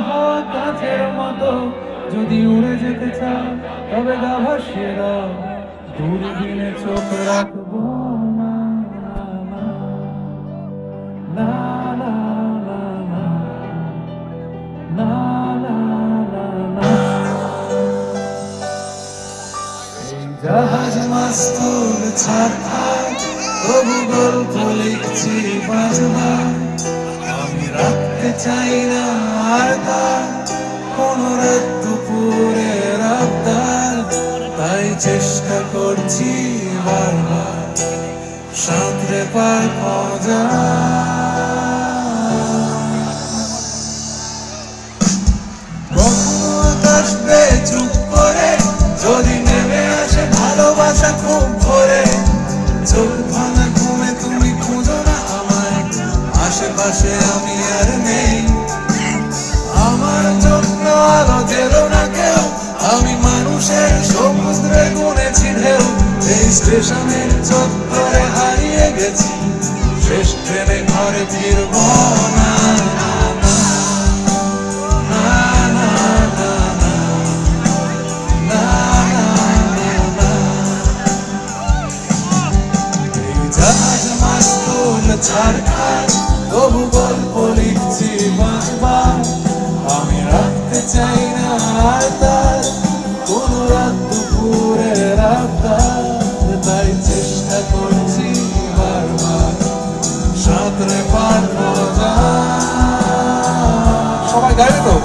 হাওয়া কাছের মতো, যদি উড়ে যেতে চাও তবে গা ভাসিয়ে দাও, দূরবীনে চোখ রাখবো না। না না না না না না না না। এই জাহাজ মাস্তুল ছাড়খার, তবু গল্প লিখছি বারবার। আমি রাখতে চাই না আর তার কোনো রাত দুপুরের আবদার, তাই চেষ্টা করছি বারবার সাঁতরে পার খোঁজা। কখনো আকাশ বেয়ে চুপ করে যদি নেমে আসে ভালোবাসা খুব ভরে, চোখ ভাঙা ঘুমে তুমি খুঁজো না আমায়, আশেপাশে আমি আর নেই। আমার জন্য আলো জেলো না কেউ, আমি মানুষের সমুদ্রে গুনেছি ঢেউ। এই স্টেশনের চত্বরে হারিয়ে গেছি, শেষ ট্রেনে ঘরে ফিরব না। জাহাজ মাস্তুল ছাড়খার, তবু গল্প লিখছি বারবার। আমি রাখতে চাই না আর তার কোনো রাত দুপুরের আবদার, তাই চেষ্টা করছি বারবার সাঁতরে পার খোঁজা। সবাই গাইবে তো?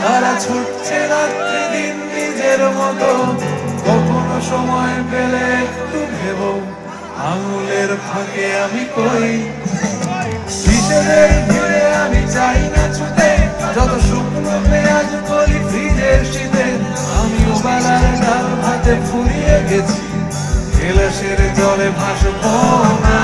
তারা ছুটছে রাত্রি দিন নিজের মতো, কখনো সময় পেলে একটু ভেবো আঙুলের ফাঁকে আমি কই। কিসের ভিড়ে আমি চাই না ছুটে, যত শুকনো পেঁয়াজ বলি ফ্রিজের শীতে। আমি ওবেলার ডাল ভাতে ফুরিয়ে গেছি, গেলাসের জলে ভাসবো না।